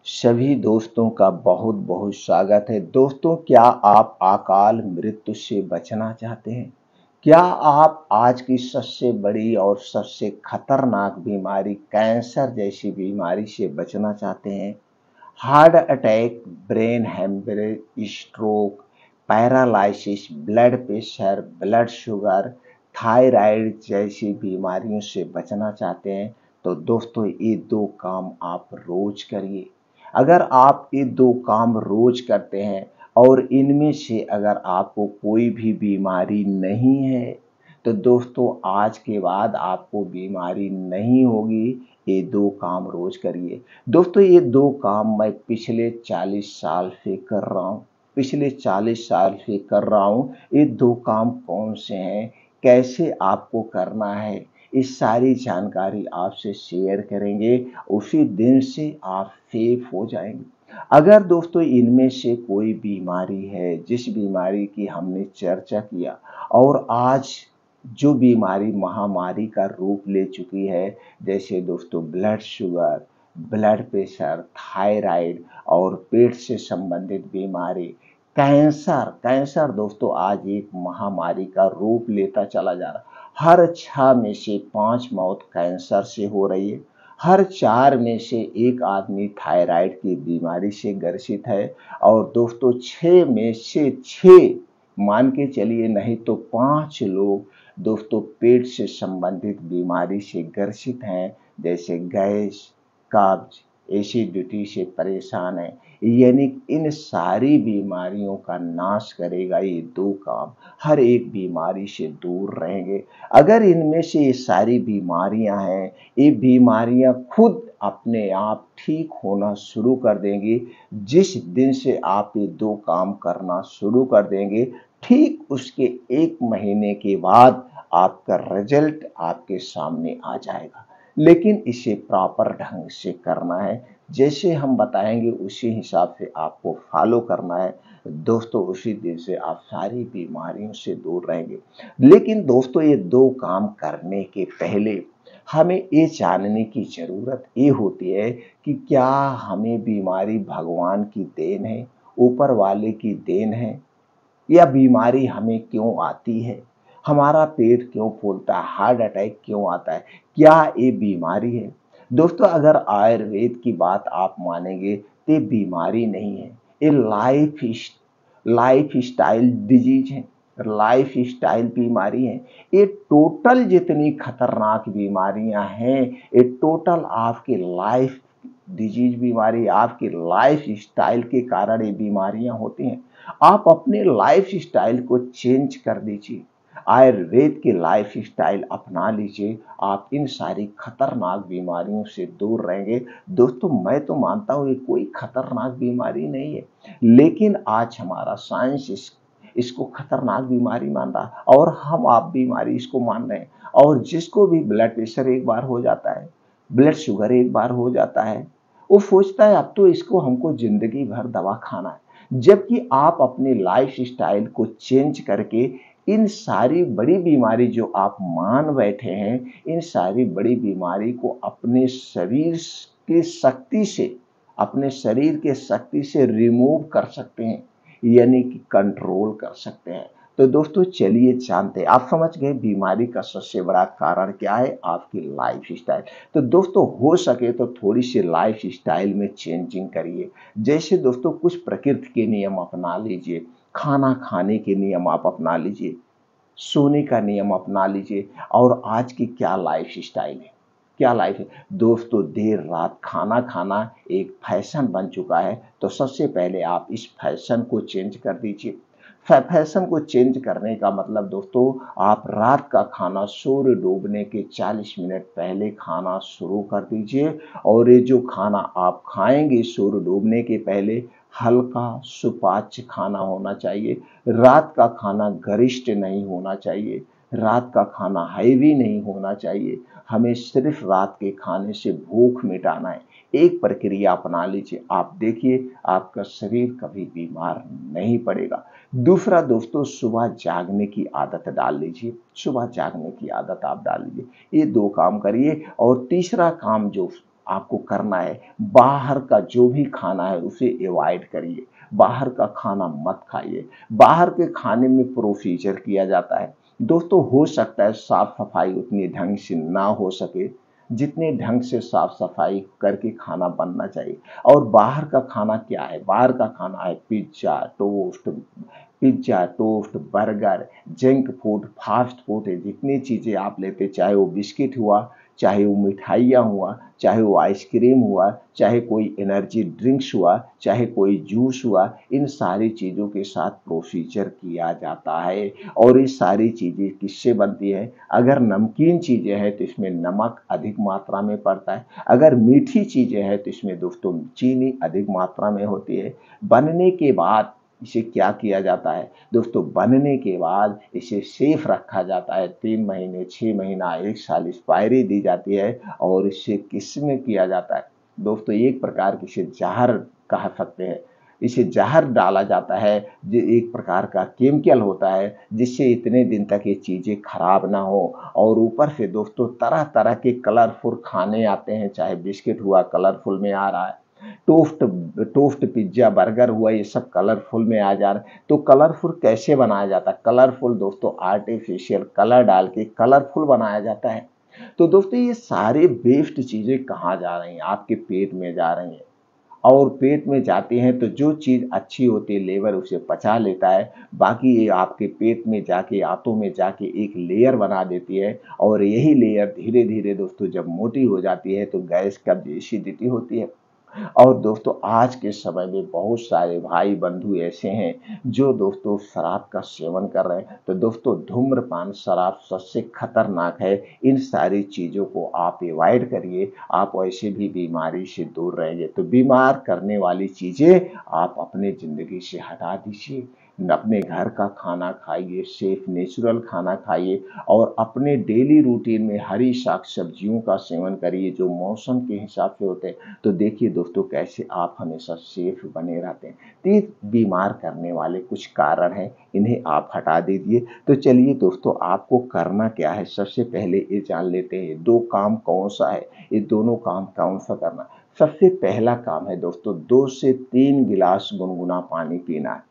सभी दोस्तों का बहुत बहुत स्वागत है। दोस्तों, क्या आप अकाल मृत्यु से बचना चाहते हैं? क्या आप आज की सबसे बड़ी और सबसे खतरनाक बीमारी कैंसर जैसी बीमारी से बचना चाहते हैं? Heart attack, brain haemorrhage, stroke, paralysis, blood pressure, blood sugar, thyroid जैसी बीमारियों से बचना चाहते हैं? तो दोस्तों, ये दो काम आप रोज करिए। अगर आप ये दो काम रोज करते हैं और इनमें से अगर आपको कोई भी बीमारी नहीं है, तो दोस्तों आज के बाद आपको बीमारी नहीं होगी। ये दो काम रोज करिए। दोस्तों, ये दो काम मैं पिछले 40 साल से कर रहा हूँ। पिछले 40 साल से कर रहा हूँ। ये दो काम कौन से हैं, कैसे आपको करना है, इस सारी जानकारी आपसे शेयर करेंगे। उसी दिन से आप सेफ हो जाएंगे। अगर दोस्तों इनमें से कोई बीमारी है जिस बीमारी की हमने चर्चा किया और आज जो बीमारी महामारी का रूप ले चुकी है, जैसे दोस्तों blood sugar, blood pressure, thyroid और पेट से संबंधित बीमारी, कैंसर। कैंसर दोस्तों आज एक महामारी का रूप लेता चला जा रहा है। हर 6 में से 5 मौत कैंसर से हो रही है। हर 4 में से एक आदमी थायराइड की बीमारी से ग्रसित है। और दोस्तों 6 में से 6 मान के चलिए, नहीं तो 5 लोग दोस्तों पेट से संबंधित बीमारी से ग्रसित हैं, जैसे गैस, कब्ज, एसिडिटी से परेशान है। यानी इन सारी बीमारियों का नाश करेगा ये दो काम। हर एक बीमारी से दूर रहेंगे। अगर इनमें से ये सारी बीमारियां हैं, ये बीमारियां खुद अपने आप ठीक होना शुरू कर देंगी। जिस दिन से आप ये दो काम करना शुरू कर देंगे, ठीक उसके 1 महीने के बाद आपका रिजल्ट आपके सामने आ जाएगा। लेकिन इसे प्रॉपर ढंग से करना है। जैसे हम बताएंगे उसी हिसाब से आपको फॉलो करना है। दोस्तों उसी दिन से आप सारी बीमारियों से दूर रहेंगे। लेकिन दोस्तों ये दो काम करने के पहले हमें ये जानने की ज़रूरत ये होती है कि क्या हमें बीमारी भगवान की देन है, ऊपर वाले की देन है, या बीमारी हमें क्यों आती है? हमारा पेट क्यों फूलता है? हार्ट अटैक क्यों आता है? क्या ये बीमारी है? दोस्तों अगर आयुर्वेद की बात आप मानेंगे तो ये बीमारी नहीं है, ये लाइफ स्टाइल डिजीज है, लाइफ स्टाइल बीमारी है। ये टोटल जितनी खतरनाक बीमारियां हैं, ये टोटल आपके लाइफ डिजीज बीमारी, आपकी लाइफ स्टाइल के कारण ये बीमारियां होती हैं। आप अपने लाइफ स्टाइल को चेंज कर दीजिए, आयुर्वेद की लाइफ स्टाइल अपना लीजिए, आप इन सारी खतरनाक बीमारियों से दूर रहेंगे। दोस्तों मैं तो मानता हूँ ये कोई खतरनाक बीमारी नहीं है, लेकिन आज हमारा साइंस इसको खतरनाक बीमारी मान रहा है और हम आप बीमारी इसको मान रहे हैं। और जिसको भी ब्लड प्रेशर एक बार हो जाता है, ब्लड शुगर एक बार हो जाता है, वो सोचता है अब तो इसको हमको जिंदगी भर दवा खाना है। जबकि आप अपने लाइफ स्टाइल को चेंज करके इन सारी बड़ी बीमारी जो आप मान बैठे हैं, इन सारी बड़ी बीमारी को अपने शरीर की शक्ति से, अपने शरीर के शक्ति से रिमूव कर सकते हैं, यानी कि कंट्रोल कर सकते हैं। तो दोस्तों चलिए जानते हैं, आप समझ गए बीमारी का सबसे बड़ा कारण क्या है, आपकी लाइफ स्टाइल। तो दोस्तों हो सके तो थोड़ी सी लाइफ स्टाइल में चेंजिंग करिए। जैसे दोस्तों कुछ प्रकृति के नियम अपना लीजिए, खाना खाने के नियम आप अपना लीजिए, सोने का नियम अपना लीजिए। और आज की क्या लाइफ स्टाइल है, क्या लाइफ है दोस्तों, देर रात खाना खाना एक फैशन बन चुका है। तो सबसे पहले आप इस फैशन को चेंज कर दीजिए। फैशन को चेंज करने का मतलब दोस्तों, आप रात का खाना सूर्य डूबने के 40 मिनट पहले खाना शुरू कर दीजिए। और ये जो खाना आप खाएंगे सूर्य डूबने के पहले, हल्का सुपाच्य खाना होना चाहिए। रात का खाना गरिष्ठ नहीं होना चाहिए, रात का खाना हैवी नहीं होना चाहिए। हमें सिर्फ रात के खाने से भूख मिटाना है। एक प्रक्रिया अपना लीजिए, आप देखिए आपका शरीर कभी बीमार नहीं पड़ेगा। दूसरा दोस्तों, सुबह जागने की आदत डाल लीजिए, सुबह जागने की आदत आप डाल लीजिए। ये दो काम करिए। और तीसरा काम जो आपको करना है, बाहर का जो भी खाना है उसे अवॉइड करिए। बाहर का खाना मत खाइए। बाहर के खाने में प्रोसीजर किया जाता है। दोस्तों हो सकता है साफ सफाई उतनी ढंग से ना हो सके जितने ढंग से साफ सफाई करके खाना बनना चाहिए। और बाहर का खाना क्या है? बाहर का खाना है pizza toast burger, junk food, fast food है। जितनी चीज़ें आप लेते, चाहे वो बिस्किट हुआ, चाहे वो मिठाइयाँ हुआ, चाहे वो आइसक्रीम हुआ, चाहे कोई एनर्जी ड्रिंक्स हुआ, चाहे कोई जूस हुआ, इन सारी चीज़ों के साथ प्रोसीजर किया जाता है। और ये सारी चीज़ें किससे बनती है? अगर नमकीन चीज़ें हैं तो इसमें नमक अधिक मात्रा में पड़ता है। अगर मीठी चीज़ें हैं तो इसमें दोस्तों चीनी अधिक मात्रा में होती है। बनने के बाद इसे क्या किया जाता है? दोस्तों बनने के बाद इसे सेफ रखा जाता है। 3 महीने, 6 महीना, 1 साल एक्सपायरी दी जाती है। और इसे किसमें किया जाता है? दोस्तों एक प्रकार की इसे जहर कह सकते हैं। इसे जहर डाला जाता है, जो एक प्रकार का केमिकल होता है जिससे इतने दिन तक ये चीज़ें खराब ना हो। और ऊपर से दोस्तों तरह तरह के कलरफुल खाने आते हैं, चाहे बिस्किट हुआ कलरफुल में आ रहा है, टोस्ट टोस्ट पिज्जा बर्गर हुआ, ये सब कलरफुल में आ जा रहा है। तो कलरफुल कैसे बनाया जाता है? कलरफुल दोस्तों आर्टिफिशियल कलर डाल के कलरफुल बनाया जाता है। तो दोस्तों ये सारे वेस्ट चीज़ें कहाँ जा रही हैं? आपके पेट में जा रही हैं। और पेट में जाती हैं तो जो चीज़ अच्छी होती है लीवर उसे पचा लेता है। बाकी ये आपके पेट में जाके, आंतों में जाके एक लेयर बना देती है। और यही लेयर धीरे धीरे दोस्तों जब मोटी हो जाती है तो गैस कब्ज एसिडिटी होती है। और दोस्तों आज के समय में बहुत सारे भाई बंधु ऐसे हैं जो दोस्तों शराब का सेवन कर रहे हैं। तो दोस्तों धूम्रपान, शराब सबसे खतरनाक है। इन सारी चीज़ों को आप अवॉइड करिए। आप वैसे भी बीमारी से दूर रहेंगे। तो बीमार करने वाली चीज़ें आप अपने ज़िंदगी से हटा दीजिए। अपने घर का खाना खाइए, सेफ नेचुरल खाना खाइए। और अपने डेली रूटीन में हरी साग सब्जियों का सेवन करिए जो मौसम के हिसाब से होते हैं। तो देखिए दोस्तों कैसे आप हमेशा सेफ बने रहते हैं। तो ये बीमार करने वाले कुछ कारण हैं, इन्हें आप हटा दीजिए। तो चलिए दोस्तों आपको करना क्या है? सबसे पहले ये जान लेते हैं 2 काम कौन सा है। ये दोनों काम कौन सा करना? सबसे पहला काम है दोस्तों 2 से 3 गिलास गुनगुना पानी पीना है।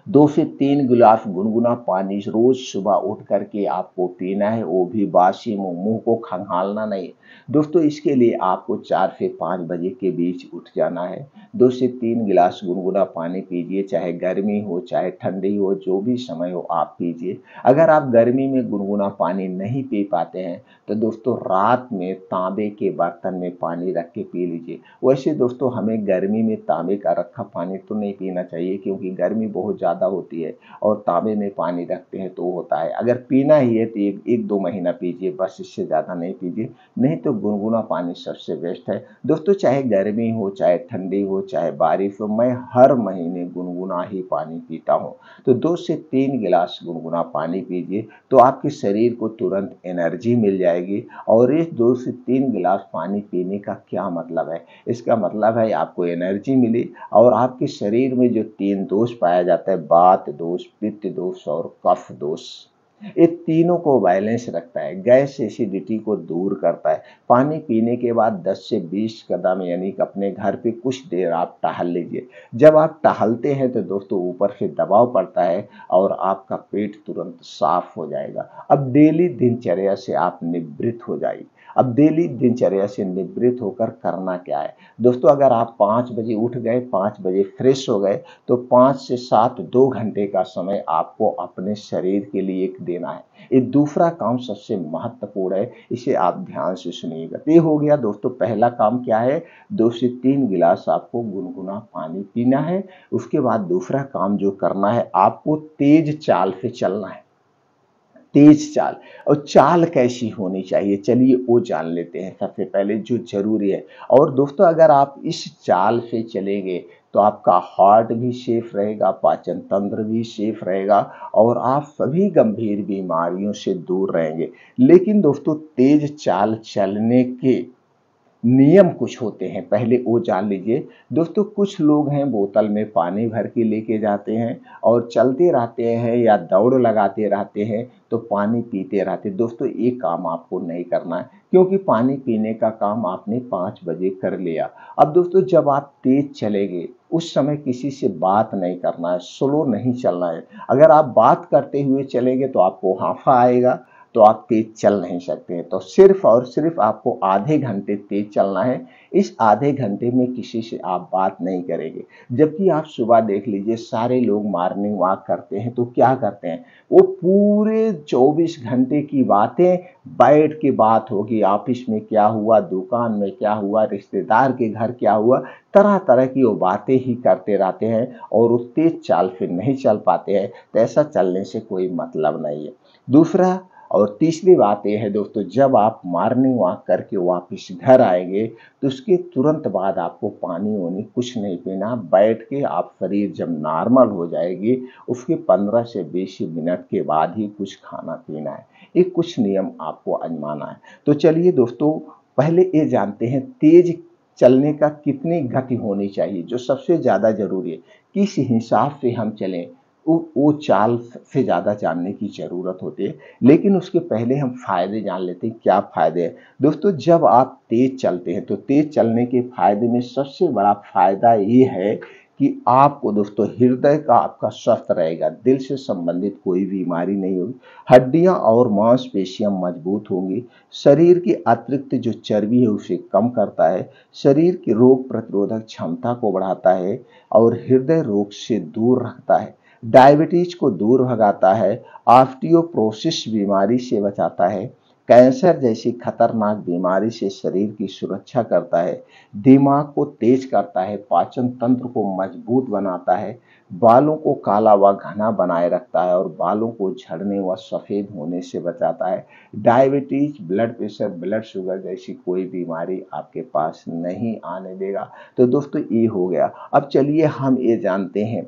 2 से 3 गिलास गुनगुना पानी रोज सुबह उठ करके आपको पीना है, वो भी बासी मुंह को खंगालना नहीं। दोस्तों इसके लिए आपको 4 से 5 बजे के बीच उठ जाना है। 2 से 3 गिलास गुनगुना पानी पीजिए, चाहे गर्मी हो चाहे ठंडी हो, जो भी समय हो आप पीजिए। अगर आप गर्मी में गुनगुना पानी नहीं पी पाते हैं तो दोस्तों रात में तांबे के बर्तन में पानी रख के पी लीजिए। वैसे दोस्तों हमें गर्मी में तांबे का रखा पानी तो नहीं पीना चाहिए क्योंकि गर्मी बहुत ज़्यादा होती है। और तांबे में पानी रखते हैं तो होता है, अगर पीना ही है तो एक दो महीना पीजिए बस, इससे ज़्यादा नहीं पीजिए। नहीं तो गुनगुना पानी सबसे बेस्ट है। दोस्तों चाहे गर्मी हो चाहे ठंडी हो चाहे बारिश हो, मैं हर महीने गुनगुना ही पानी पीता हूँ। तो 2 से 3 गिलास गुनगुना पानी पीजिए तो आपके शरीर को तुरंत एनर्जी मिल जाएगी। और इस 2 से 3 गिलास पानी पीने का क्या मतलब है? इसका मतलब है आपको एनर्जी मिली। और आपके शरीर में जो 3 दोष पाया जाता है, वात दोष, पित्त दोष और कफ दोष, ये तीनों को बैलेंस रखता है, गैस एसिडिटी को दूर करता है। पानी पीने के बाद 10 से 20 कदम यानी कि अपने घर पे कुछ देर आप टहल लीजिए। जब आप टहलते हैं तो दोस्तों ऊपर से दबाव पड़ता है और आपका पेट तुरंत साफ हो जाएगा। अब डेली दिनचर्या से आप निवृत्त हो जाइए। अब डेली दिनचर्या से निवृत्त होकर करना क्या है? दोस्तों अगर आप 5 बजे उठ गए, 5 बजे फ्रेश हो गए, तो 5 से 7 2 घंटे का समय आपको अपने शरीर के लिए देना है। ये दूसरा काम सबसे महत्वपूर्ण है, इसे आप ध्यान से सुनिएगा। ये हो गया दोस्तों पहला काम क्या है? 2 से 3 गिलास आपको गुनगुना पानी पीना है। उसके बाद दूसरा काम जो करना है, आपको तेज चाल से चलना है। तेज चाल। और चाल कैसी होनी चाहिए चलिए वो जान लेते हैं सबसे पहले जो जरूरी है। और दोस्तों अगर आप इस चाल से चलेंगे तो आपका हार्ट भी सेफ रहेगा, पाचन तंत्र भी सेफ रहेगा और आप सभी गंभीर बीमारियों से दूर रहेंगे। लेकिन दोस्तों तेज चाल चलने के नियम कुछ होते हैं, पहले वो जान लीजिए। दोस्तों कुछ लोग हैं बोतल में पानी भर के लेके जाते हैं और चलते रहते हैं या दौड़ लगाते रहते हैं तो पानी पीते रहते हैं। दोस्तों ये काम आपको नहीं करना है, क्योंकि पानी पीने का काम आपने 5 बजे कर लिया। अब दोस्तों जब आप तेज चलेंगे उस समय किसी से बात नहीं करना है, स्लो नहीं चलना है। अगर आप बात करते हुए चलेंगे तो आपको हांफा आएगा, तो आप तेज चल नहीं सकते हैं। तो सिर्फ और सिर्फ आपको आधे घंटे तेज चलना है। इस आधे घंटे में किसी से आप बात नहीं करेंगे। जबकि आप सुबह देख लीजिए सारे लोग मॉर्निंग वॉक करते हैं तो क्या करते हैं, वो पूरे 24 घंटे की बातें बैठ के बात होगी, ऑफिस में क्या हुआ, दुकान में क्या हुआ, रिश्तेदार के घर क्या हुआ, तरह तरह की वो बातें ही करते रहते हैं और वो तेज चाल फिर नहीं चल पाते हैं। तो ऐसा चलने से कोई मतलब नहीं है। दूसरा और तीसरी बात यह है दोस्तों, जब आप मॉर्निंग वॉक करके वापस घर आएंगे तो उसके तुरंत बाद आपको पानी वानी कुछ नहीं पीना। बैठ के आप शरीर जब नॉर्मल हो जाएगी उसके 15 से 20 मिनट के बाद ही कुछ खाना पीना है। ये कुछ नियम आपको आजमाना है। तो चलिए दोस्तों पहले ये जानते हैं तेज चलने का कितनी गति होनी चाहिए, जो सबसे ज़्यादा जरूरी है, किस हिसाब से हम चलें, वो चाल से ज़्यादा जानने की ज़रूरत होती है। लेकिन उसके पहले हम फ़ायदे जान लेते हैं, क्या फ़ायदे हैं। दोस्तों जब आप तेज़ चलते हैं तो तेज़ चलने के फ़ायदे में सबसे बड़ा फ़ायदा ये है कि आपको दोस्तों हृदय का आपका स्वस्थ रहेगा, दिल से संबंधित कोई बीमारी नहीं होगी, हड्डियां और मांसपेशियां मजबूत होंगी, शरीर की अतिरिक्त जो चर्बी है उसे कम करता है, शरीर की रोग प्रतिरोधक क्षमता को बढ़ाता है और हृदय रोग से दूर रखता है, डायबिटीज को दूर भगाता है, ऑस्टियोपोरोसिस बीमारी से बचाता है, कैंसर जैसी खतरनाक बीमारी से शरीर की सुरक्षा करता है, दिमाग को तेज करता है, पाचन तंत्र को मजबूत बनाता है, बालों को काला व घना बनाए रखता है और बालों को झड़ने व सफेद होने से बचाता है। Diabetes, blood pressure, blood sugar जैसी कोई बीमारी आपके पास नहीं आने देगा। तो दोस्तों ये हो गया। अब चलिए हम ये जानते हैं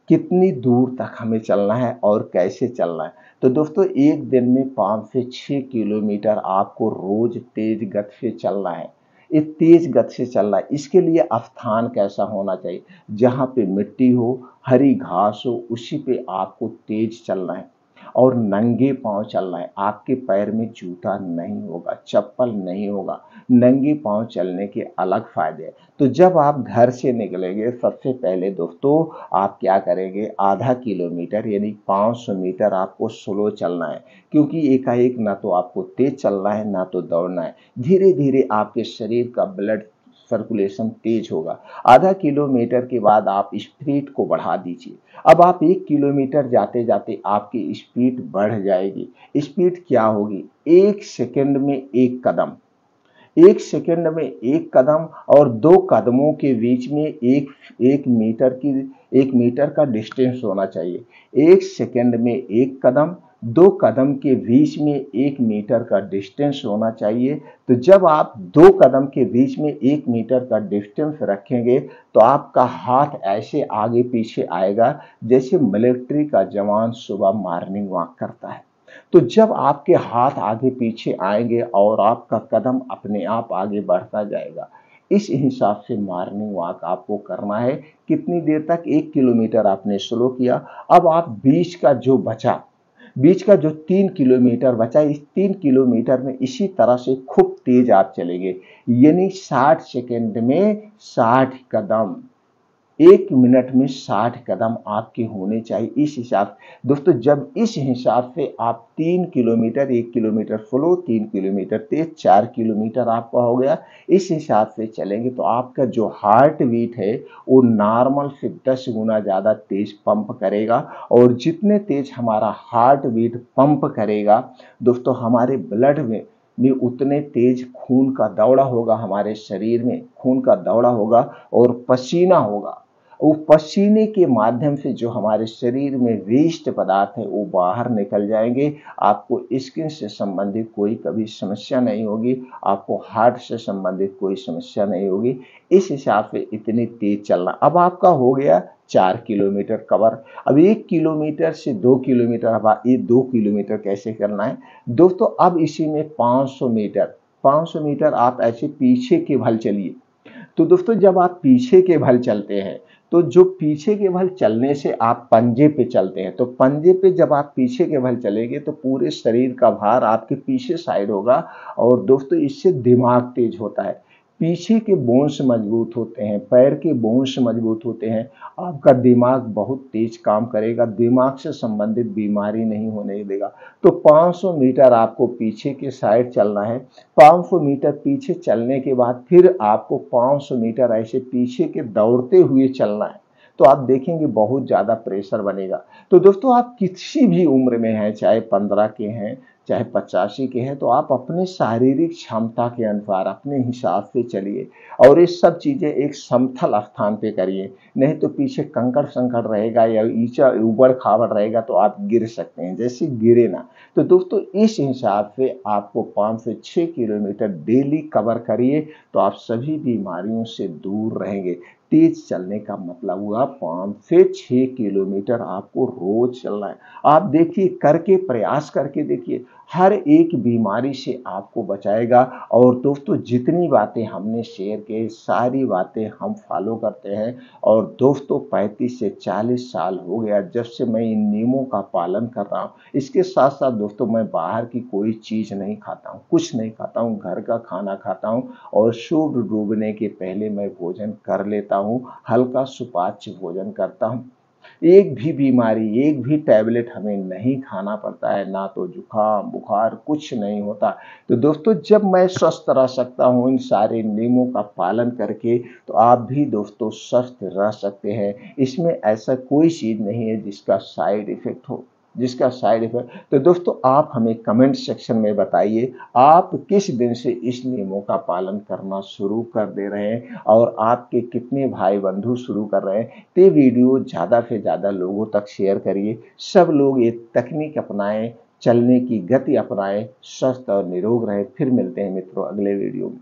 कितनी दूर तक हमें चलना है और कैसे चलना है। तो दोस्तों एक दिन में 5 से 6 किलोमीटर आपको रोज तेज गति से चलना है। ये तेज गति से चलना है, इसके लिए स्थान कैसा होना चाहिए, जहाँ पे मिट्टी हो, हरी घास हो, उसी पे आपको तेज चलना है और नंगे पांव चलना है। आपके पैर में जूता नहीं होगा, चप्पल नहीं होगा। नंगे पांव चलने के अलग फायदे हैं। तो जब आप घर से निकलेंगे सबसे पहले दोस्तों आप क्या करेंगे, आधा किलोमीटर यानी 500 मीटर आपको स्लो चलना है, क्योंकि एकाएक ना तो आपको तेज चलना है ना तो दौड़ना है। धीरे धीरे आपके शरीर का ब्लड सर्कुलेशन तेज होगा। आधा किलोमीटर के बाद आप स्पीड को बढ़ा दीजिए। अब आप 1 किलोमीटर जाते जाते आपकी स्पीड बढ़ जाएगी। स्पीड क्या होगी, 1 सेकंड में 1 कदम, 1 सेकंड में 1 कदम और 2 कदमों के बीच में एक मीटर का डिस्टेंस होना चाहिए। 1 सेकंड में 1 कदम, 2 कदम के बीच में 1 मीटर का डिस्टेंस होना चाहिए। तो जब आप 2 कदम के बीच में 1 मीटर का डिस्टेंस रखेंगे तो आपका हाथ ऐसे आगे पीछे आएगा जैसे मिलिट्री का जवान सुबह मॉर्निंग वॉक करता है। तो जब आपके हाथ आगे पीछे आएंगे और आपका कदम अपने आप आगे बढ़ता जाएगा। इस हिसाब से मॉर्निंग वॉक आपको करना है। कितनी देर तक, 1 किलोमीटर आपने स्लो किया। अब आप बीच का जो 3 किलोमीटर बचा, इस 3 किलोमीटर में इसी तरह से खूब तेज आप चलेंगे, यानी 60 सेकंड में 60 कदम, 1 मिनट में 60 कदम आपके होने चाहिए। इस हिसाब दोस्तों जब इस हिसाब से आप 3 किलोमीटर, 1 किलोमीटर स्लो, 3 किलोमीटर तेज, 4 किलोमीटर आपका हो गया। इस हिसाब से चलेंगे तो आपका जो हार्ट बीट है वो नॉर्मल से 10 गुना ज़्यादा तेज पंप करेगा। और जितने तेज हमारा हार्ट बीट पंप करेगा दोस्तों, हमारे ब्लड में उतने तेज खून का दौड़ा होगा, हमारे शरीर में खून का दौड़ा होगा और पसीना होगा। वो पसीने के माध्यम से जो हमारे शरीर में वेस्ट पदार्थ है वो बाहर निकल जाएंगे। आपको स्किन से संबंधित कोई कभी समस्या नहीं होगी, आपको हार्ट से संबंधित कोई समस्या नहीं होगी। इस हिसाब से इतनी तेज चलना। अब आपका हो गया 4 किलोमीटर कवर। अब 1 किलोमीटर से 2 किलोमीटर, अब ये 2 किलोमीटर कैसे करना है दोस्तों। अब इसी में 500 मीटर 500 मीटर आप ऐसे पीछे के बल चलिए। तो दोस्तों जब आप पीछे के बल चलते हैं, तो जो पीछे के बल चलने से आप पंजे पे चलते हैं, तो पंजे पे जब आप पीछे के बल चलेंगे तो पूरे शरीर का भार आपके पीछे साइड होगा। और दोस्तों इससे दिमाग तेज होता है, पीछे के बोन्स मजबूत होते हैं, पैर के बोन्स मजबूत होते हैं, आपका दिमाग बहुत तेज काम करेगा, दिमाग से संबंधित बीमारी नहीं होने देगा। तो 500 मीटर आपको पीछे के साइड चलना है। 500 मीटर पीछे चलने के बाद फिर आपको 500 मीटर ऐसे पीछे के दौड़ते हुए चलना है। तो आप देखेंगे बहुत ज़्यादा प्रेशर बनेगा। तो दोस्तों आप किसी भी उम्र में हैं, चाहे 15 के हैं, चाहे 85 के हैं, तो आप अपने शारीरिक क्षमता के अनुसार अपने हिसाब से चलिए और ये सब चीज़ें एक समतल स्थान पे करिए। नहीं तो पीछे कंकड़ संकड़ रहेगा या ईचा ऊबड़ खाबड़ रहेगा तो आप गिर सकते हैं, जैसे गिरे ना। तो दोस्तों इस हिसाब से आपको 5 से 6 किलोमीटर डेली कवर करिए, तो आप सभी बीमारियों से दूर रहेंगे। तेज चलने का मतलब हुआ 5 से 6 किलोमीटर आपको रोज चलना है। आप देखिए, करके प्रयास करके देखिए, हर एक बीमारी से आपको बचाएगा। और दोस्तों जितनी बातें हमने शेयर की सारी बातें हम फॉलो करते हैं। और दोस्तों 35 से 40 साल हो गया जब से मैं इन नियमों का पालन कर रहा हूँ। इसके साथ साथ दोस्तों मैं बाहर की कोई चीज़ नहीं खाता हूँ, कुछ नहीं खाता हूँ, घर का खाना खाता हूँ। और सूर्य डूबने के पहले मैं भोजन कर लेता हूँ, हल्का सुपाच्य भोजन करता हूँ। एक भी बीमारी, एक भी टैबलेट हमें नहीं खाना पड़ता है, ना तो जुकाम बुखार कुछ नहीं होता। तो दोस्तों जब मैं स्वस्थ रह सकता हूँ इन सारे नियमों का पालन करके, तो आप भी दोस्तों स्वस्थ रह सकते हैं। इसमें ऐसा कोई चीज़ नहीं है जिसका साइड इफेक्ट हो, जिसका साइड इफेक्ट। तो दोस्तों आप हमें कमेंट सेक्शन में बताइए, आप किस दिन से इस नियमों का पालन करना शुरू कर दे रहे हैं और आपके कितने भाई बंधु शुरू कर रहे हैं। तो वीडियो ज़्यादा से ज़्यादा लोगों तक शेयर करिए, सब लोग ये तकनीक अपनाएं, चलने की गति अपनाएं, स्वस्थ और निरोग रहें। फिर मिलते हैं मित्रों अगले वीडियो में।